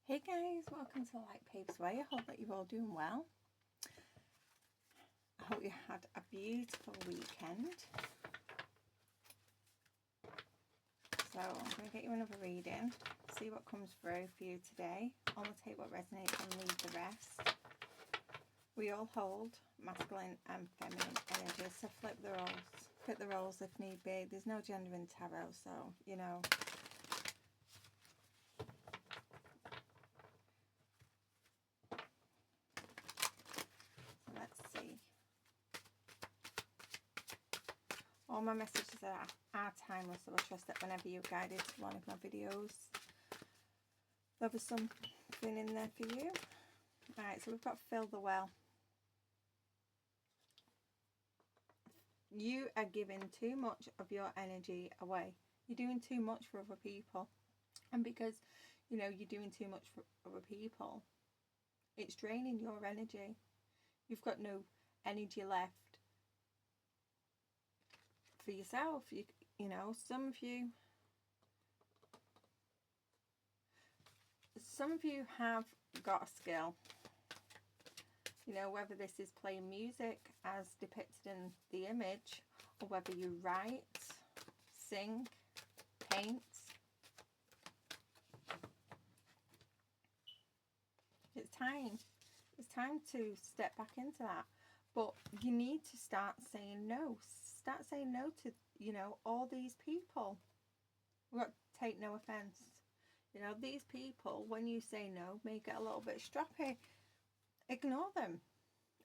Hey guys, welcome to Like Paves Way. I hope that you're all doing well. I hope you had a beautiful weekend. So I'm going to get you another reading, see what comes through for you today. Only take what resonates and leave the rest. We all hold masculine and feminine energy, so flip the roles if need be. There's no gender in tarot, so you know. Let's see. All my messages are timeless, so I trust that whenever you're guided to one of my videos, there'll be something in there for you. Alright, so we've got fill the well. You are giving too much of your energy away. You're doing too much for other people. And because, you know, you're doing too much for other people, it's draining your energy. You've got no energy left for yourself. You know, some of you have got a skill. You know, whether this is playing music as depicted in the image, or whether you write, sing, paint. It's time. It's time to step back into that. But you need to start saying no. Start saying no to, you know, all these people. We've got to take no offence. You know, these people, when you say no, may get a little bit stroppy. Ignore them.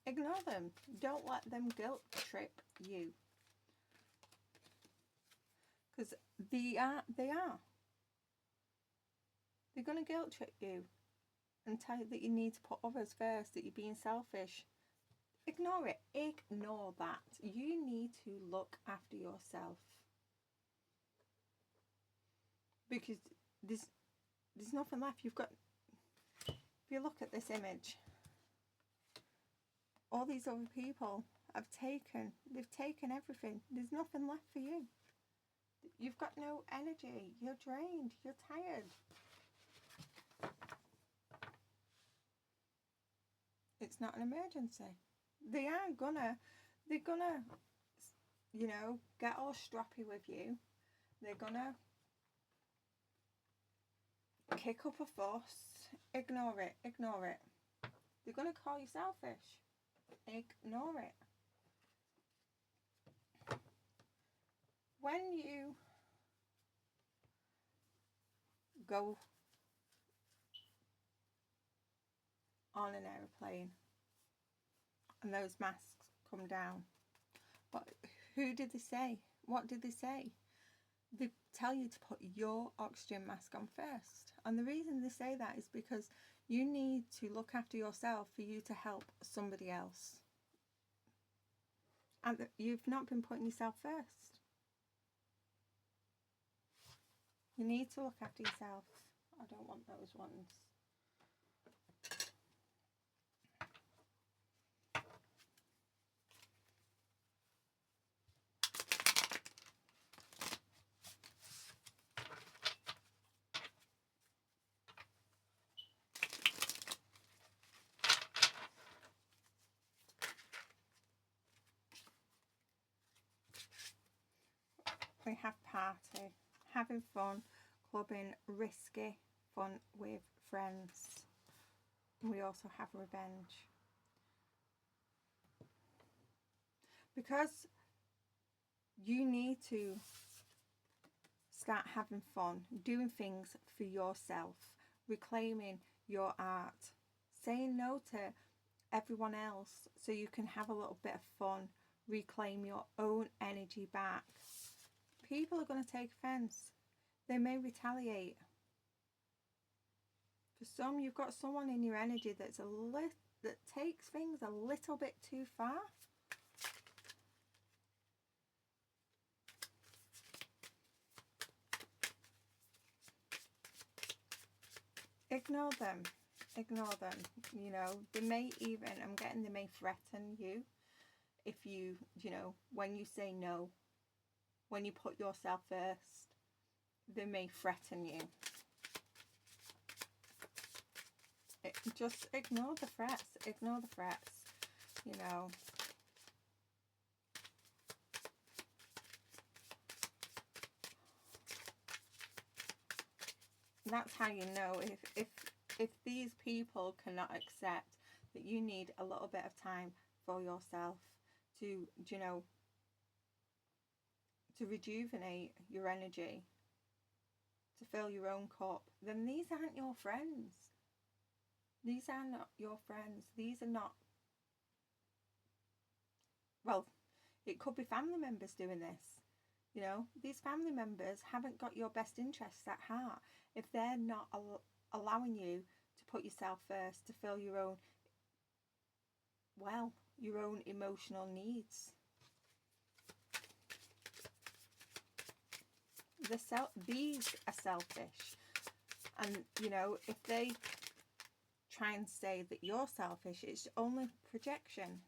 Ignore them. Don't let them guilt trip you. Because they are. They're going to guilt trip you and tell you that you need to put others first, that you're being selfish. Ignore it. Ignore that. You need to look after yourself. Because there's nothing left. You've got, if you look at this image, all these other people they've taken everything. There's nothing left for you. You've got no energy. You're drained. You're tired. It's not an emergency. They're gonna, you know, get all stroppy with you. They're gonna kick up a fuss. Ignore it. Ignore it. They're gonna call you selfish. Ignore it. When you go on an aeroplane and those masks come down, who did they say? What did they say? They tell you to put your oxygen mask on first. And the reason they say that is because you need to look after yourself for you to help somebody else. And you've not been putting yourself first. You need to look after yourself. I don't want those ones. We have party, having fun, clubbing, risky, fun with friends. We also have revenge. Because you need to start having fun, doing things for yourself, reclaiming your art, saying no to everyone else so you can have a little bit of fun, reclaim your own energy back. People are going to take offence. They may retaliate. For some, you've got someone in your energy that takes things a little bit too far. Ignore them. Ignore them. You know, they may even, I'm getting they may threaten you if you know, when you say no, when you put yourself first, they may threaten you. just ignore the threats. Ignore the threats. You know. That's how you know if these people cannot accept that you need a little bit of time for yourself to, you know, to rejuvenate your energy, to fill your own cup, then these aren't your friends. These are not your friends. These are not, well, it could be family members doing this. You know, these family members haven't got your best interests at heart if they're not allowing you to put yourself first, to fill your own, well, your own emotional needs. These are selfish. And, you know, if they try and say that you're selfish, it's only projection.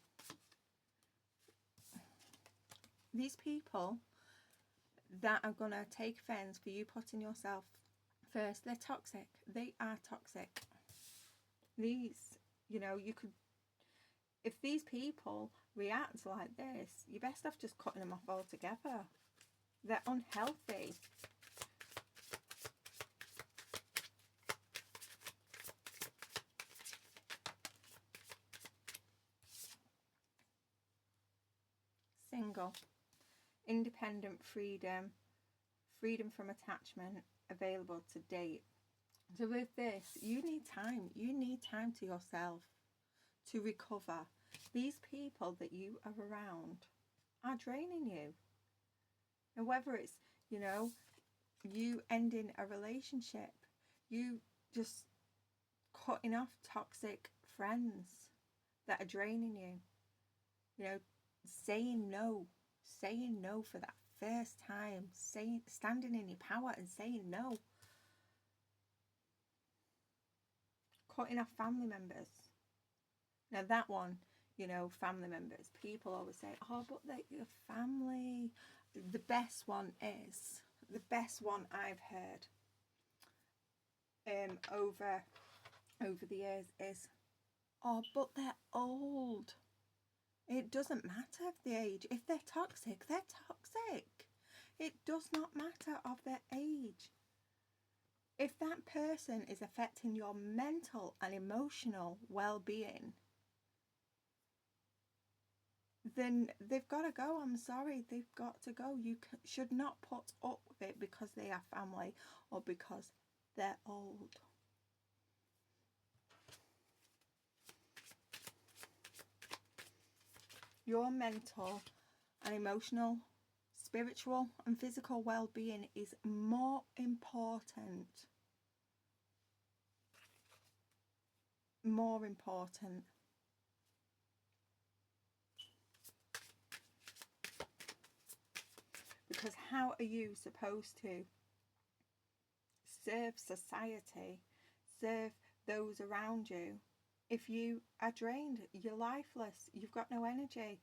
These people that are going to take offense for you putting yourself first, they're toxic. They are toxic. These, you know, you could, if these people react like this, you're best off just cutting them off altogether. They're unhealthy. Single. Independent freedom. Freedom from attachment. Available to date. So with this, you need time. You need time to yourself to recover. These people that you are around are draining you. And whether it's, you know, you ending a relationship, you just cutting off toxic friends that are draining you, you know, saying no for that first time, standing in your power and saying no, cutting off family members. Now that one, you know, family members, people always say, oh, but they're your family. The best one I've heard over the years is, oh, but they're old. It doesn't matter of the age. If they're toxic, they're toxic. It does not matter of their age. If that person is affecting your mental and emotional well-being, then they've got to go. I'm sorry, they've got to go. You should not put up with it because they are family or because they're old. Your mental and emotional, spiritual and physical well-being is more important. More important. Because how are you supposed to serve society, serve those around you, if you are drained, you're lifeless, you've got no energy,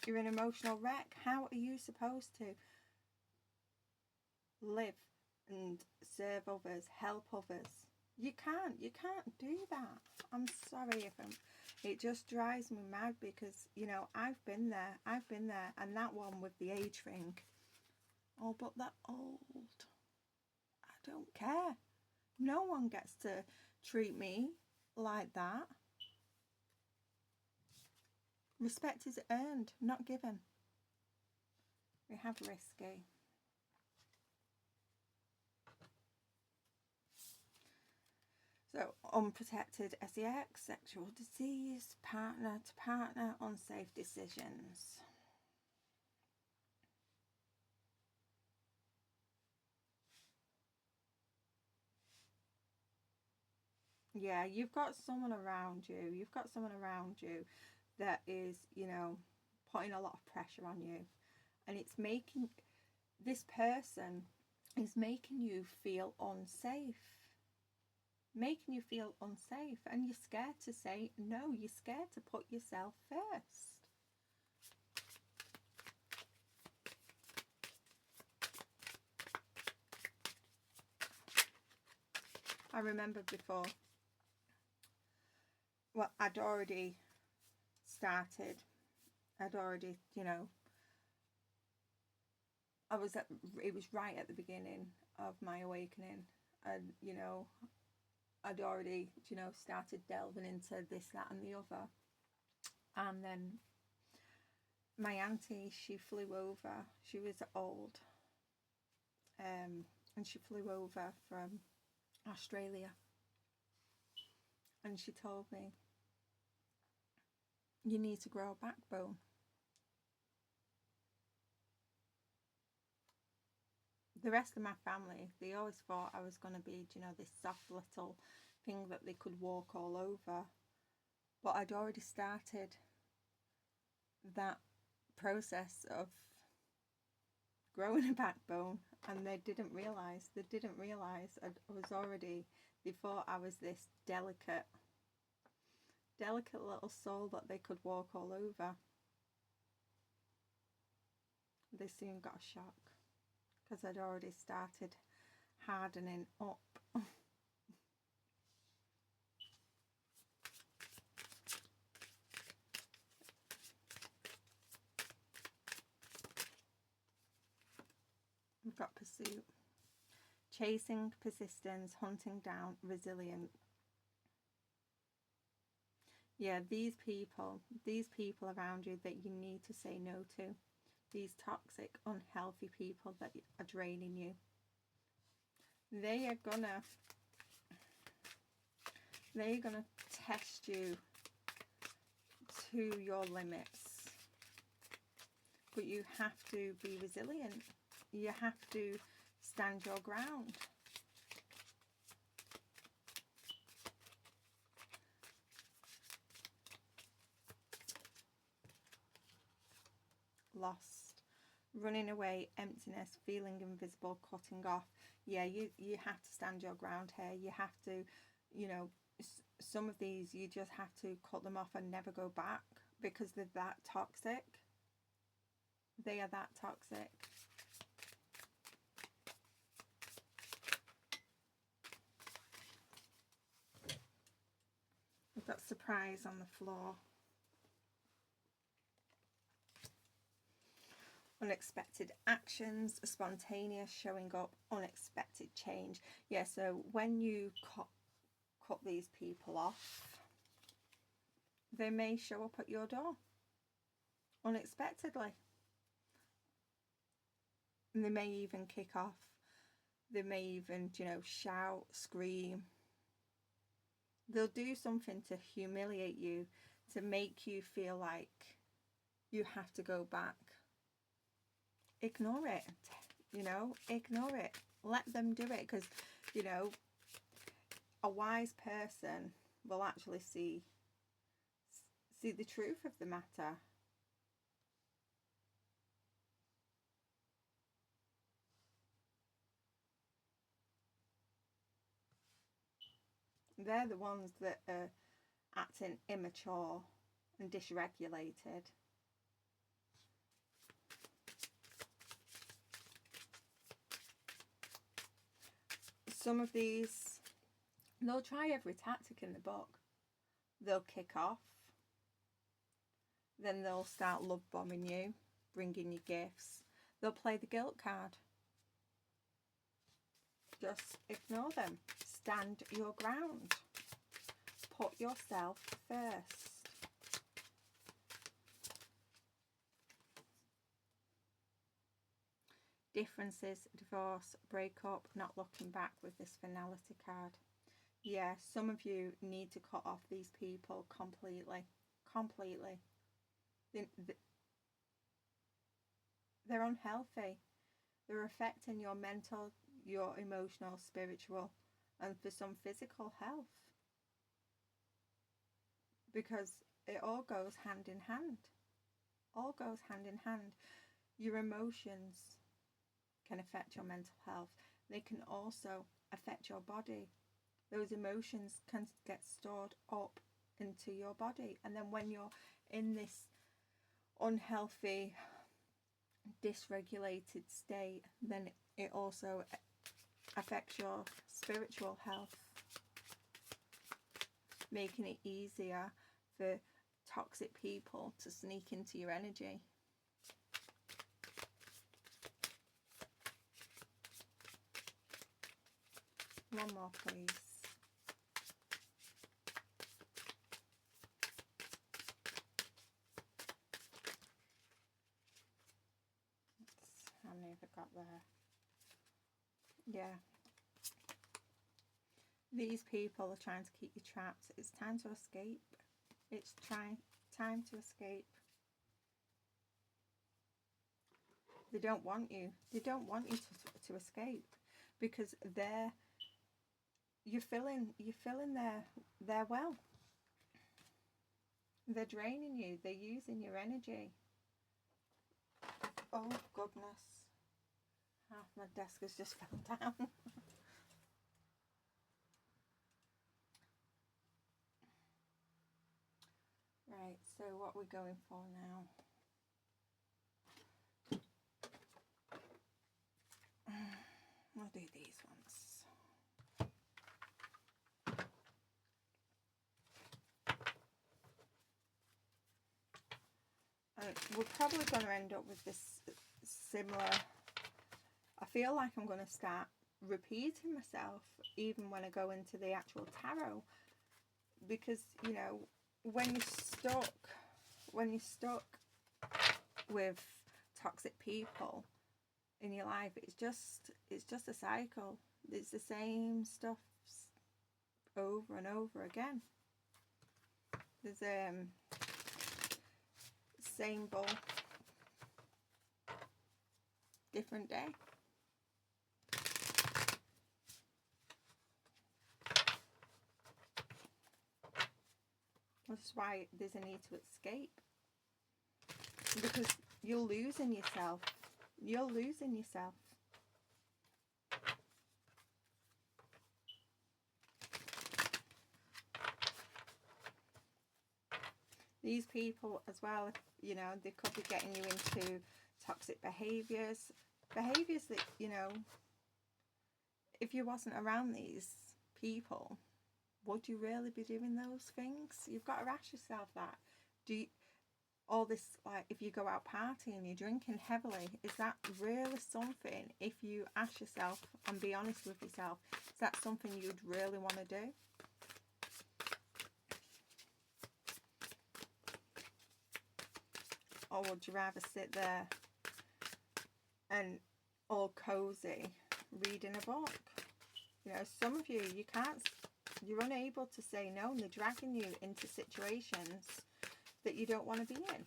you're an emotional wreck? How are you supposed to live and serve others, help others? You can't do that. I'm sorry if it just drives me mad because, you know, I've been there, and that one with the age thing. Oh, but they're old. I don't care. No one gets to treat me like that. Respect is earned, not given. We have risky. So, unprotected sex, sexual disease, partner to partner, unsafe decisions. Yeah, you've got someone around you. You've got someone around you that is, you know, putting a lot of pressure on you. And it's making, this person is making you feel unsafe. Making you feel unsafe. And you're scared to say no. You're scared to put yourself first. I remember before, well, I'd already started, I'd already, you know, it was right at the beginning of my awakening, and, you know, I'd already, you know, started delving into this, that, and the other. And then my auntie, she flew over. She was old, and she flew over from Australia. And she told me, you need to grow a backbone. The rest of my family, they always thought I was going to be, you know, this soft little thing that they could walk all over. But I'd already started that process of growing a backbone, and they didn't realise I was already, they thought I was this delicate little soul that they could walk all over. They soon got a shock because I'd already started hardening up. We've got pursuit, chasing, persistence, hunting down, resilient. Yeah, these people around you that you need to say no to. These toxic, unhealthy people that are draining you. They are gonna test you to your limits. But you have to be resilient. You have to stand your ground. Lost, running away, emptiness, feeling invisible, cutting off. Yeah, you have to stand your ground here. You have to, you know, some of these you just have to cut them off and never go back because they're that toxic. They are that toxic. We've got surprise on the floor. Unexpected actions, spontaneous showing up, unexpected change. Yeah, so when you cut these people off, they may show up at your door unexpectedly. And they may even kick off. They may even, you know, shout, scream. They'll do something to humiliate you, to make you feel like you have to go back. Ignore it, you know, ignore it. Let them do it, because, you know, a wise person will actually see the truth of the matter. They're the ones that are acting immature and dysregulated. Some of these, they'll try every tactic in the book. They'll kick off. Then they'll start love bombing you, bringing you gifts. They'll play the guilt card. Just ignore them. Stand your ground. Put yourself first. Differences, divorce, breakup, not looking back with this finality card. Yeah, some of you need to cut off these people completely. Completely. They're unhealthy. They're affecting your mental, your emotional, spiritual, and for some physical health. Because it all goes hand in hand. All goes hand in hand. Your emotions can affect your mental health. They can also affect your body. Those emotions can get stored up into your body. And then when you're in this unhealthy, dysregulated state, then it also affects your spiritual health. making it easier for toxic people to sneak into your energy. One more, please. How many have I got there? Yeah. These people are trying to keep you trapped. It's time to escape. It's time to escape. They don't want you. They don't want you to escape, because you're filling their well. They're draining you. They're using your energy. Oh goodness. Half my desk has just fell down. Right, so what are we going for now? I'll do these ones. We're probably going to end up with this similar. I feel like I'm going to start repeating myself even when I go into the actual tarot, because, you know, when you're stuck with toxic people in your life, it's just a cycle. It's the same stuff over and over again. There's same bowl, different day. That's why there's a need to escape, because you're losing yourself. You're losing yourself. These people as well, you know, they could be getting you into toxic behaviours that, you know, if you wasn't around these people, would you really be doing those things? You've got to ask yourself that. All this, like, if you go out partying, you're drinking heavily, is that really something, if you ask yourself and be honest with yourself, is that something you'd really want to do? Or would you rather sit there and all cozy reading a book? You know, some of you, you're unable to say no, and they're dragging you into situations that you don't want to be in.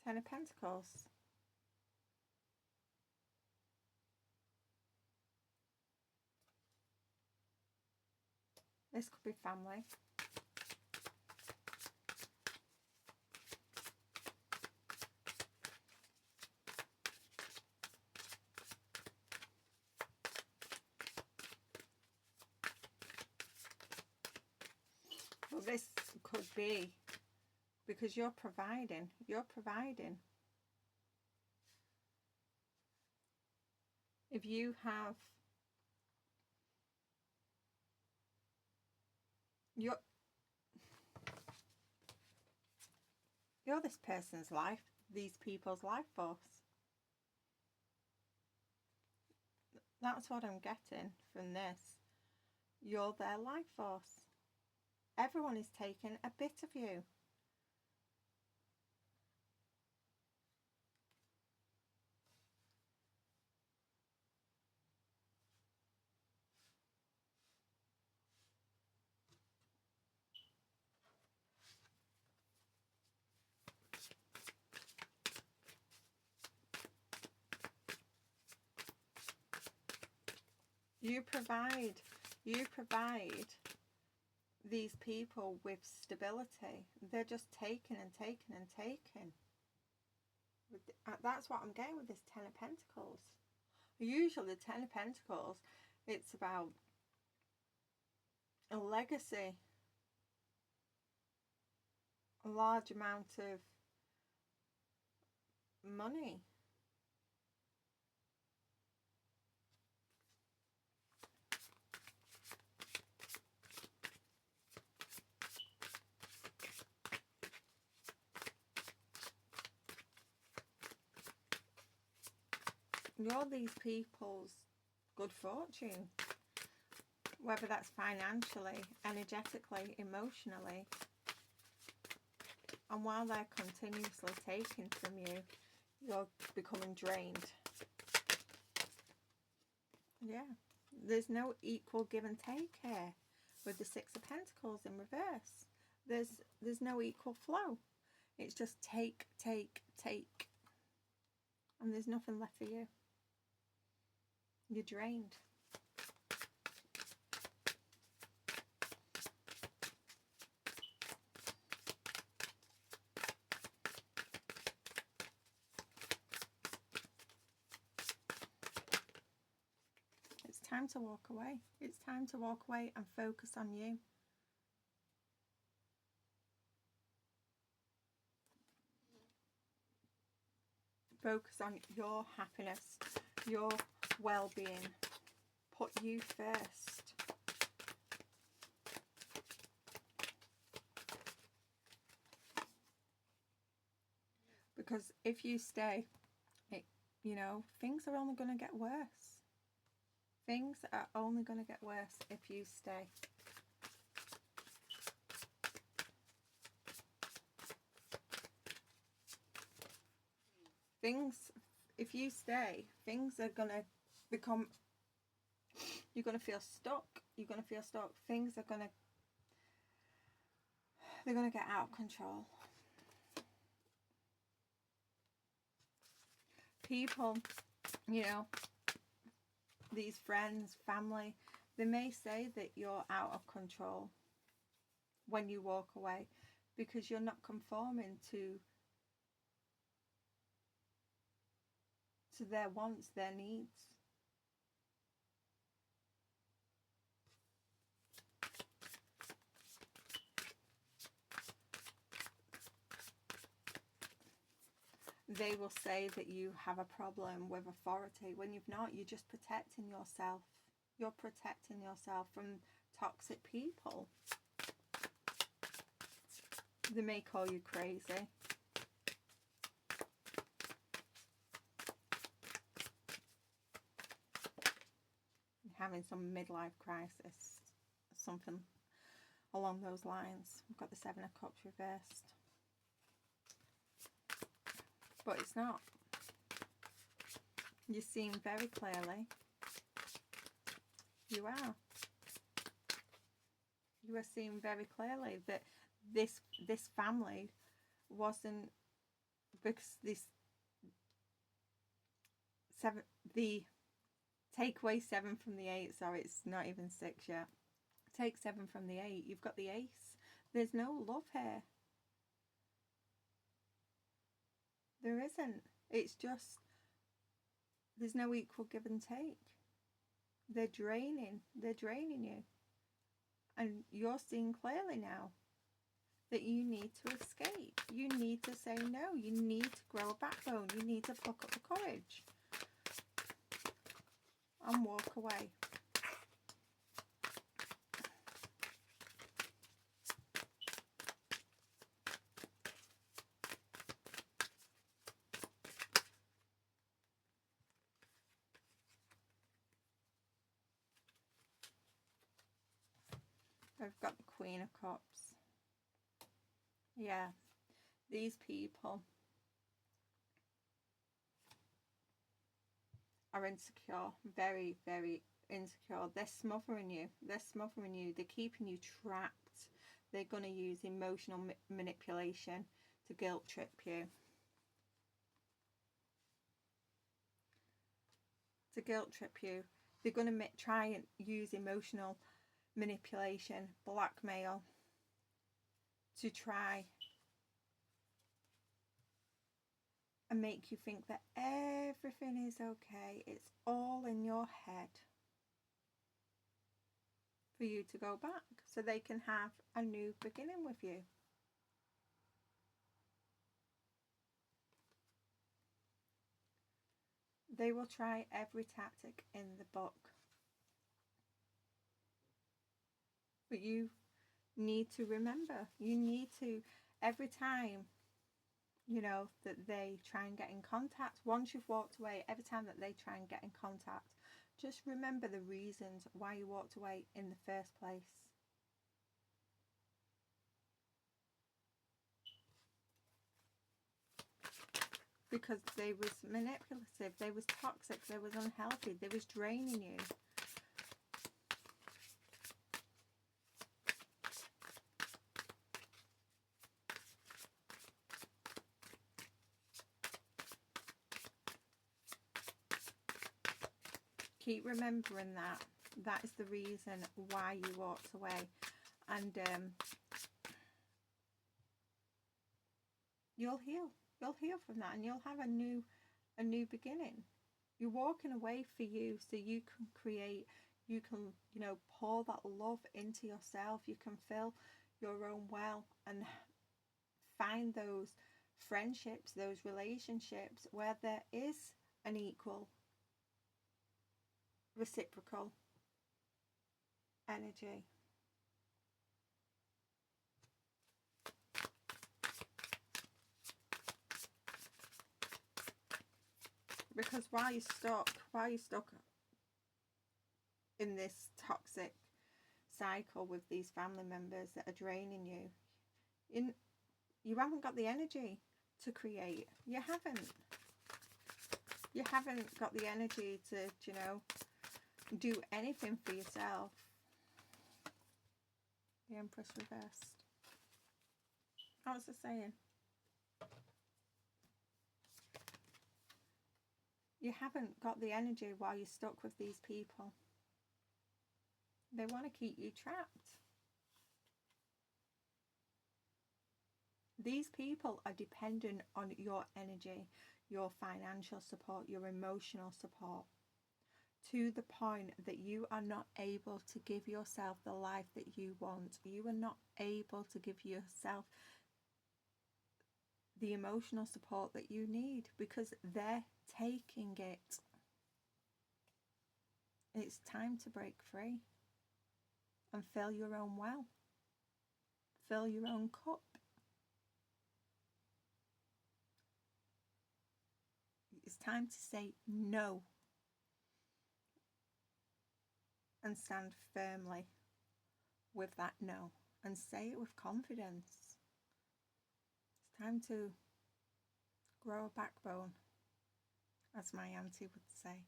Ten of Pentacles. This could be family. Well, this could be because you're providing. You're providing. If you have you're this person's life, these people's life force. That's what I'm getting from this. You're their life force. Everyone is taking a bit of you. You provide these people with stability. They're just taking and taking and taking. That's what I'm getting with this Ten of Pentacles. Usually the Ten of Pentacles, it's about a legacy, a large amount of money. You're these people's good fortune, whether that's financially, energetically, emotionally. And while they're continuously taking from you, you're becoming drained. Yeah, there's no equal give and take here with the Six of Pentacles in reverse. There's no equal flow. It's just take, take, take. And there's nothing left for you. You're drained. It's time to walk away. It's time to walk away and focus on you. Focus on your happiness, your well-being. Put you first. Because if you stay, you know, things are only going to get worse. Things are only going to get worse if you stay. If you stay, things are going to become, you're going to feel stuck. You're going to feel stuck. Things are going to, they're going to get out of control. People, you know, these friends, family, they may say that you're out of control when you walk away because you're not conforming to their wants, their needs. They will say that you have a problem with authority when you've not. You're just protecting yourself. You're protecting yourself from toxic people. They may call you crazy. Having some midlife crisis, something along those lines. We've got the Seven of Cups reversed. But it's not. You're seeing very clearly. You are. You are seeing very clearly that this family wasn't, because the take away 7 from the 8. Sorry, it's not even 6 yet. Take 7 from the 8. You've got the Ace. There's no love here. There isn't. It's just, there's no equal give and take. They're draining. They're draining you. And you're seeing clearly now that you need to escape. You need to say no. You need to grow a backbone. You need to pluck up the courage and walk away. I've got the Queen of Cups. Yeah, these people are insecure, very, very insecure. They're smothering you. They're smothering you. They're keeping you trapped. They're going to use emotional manipulation to guilt trip you. To guilt trip you. They're going to try and use emotional manipulation, blackmail, to try and make you think that everything is okay. It's all in your head for you to go back so they can have a new beginning with you. They will try every tactic in the book. But you need to remember, you need to, every time, you know, that they try and get in contact, once you've walked away, every time that they try and get in contact, just remember the reasons why you walked away in the first place. Because they was manipulative, they was toxic, they was unhealthy, they was draining you. Keep remembering that. That is the reason why you walked away. And you'll heal. You'll heal from that, and you'll have a new beginning. You're walking away for you, so you can create, you can, you know, pour that love into yourself. You can fill your own well and find those friendships, those relationships where there is an equal, reciprocal energy. Because while you're stuck in this toxic cycle with these family members that are draining you, you haven't got the energy to create. You haven't got the energy to, you know, do anything for yourself. The Empress reversed. I was just saying, you haven't got the energy while you're stuck with these people. They want to keep you trapped. These people are dependent on your energy, your financial support, your emotional support, to the point that you are not able to give yourself the life that you want. You are not able to give yourself the emotional support that you need because they're taking it. It's time to break free and fill your own well. Fill your own cup. It's time to say no and stand firmly with that no and say it with confidence. It's time to grow a backbone, as my auntie would say.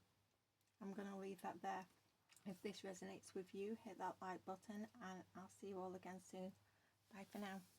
I'm going to leave that there. If this resonates with you, hit that like button and I'll see you all again soon. Bye for now.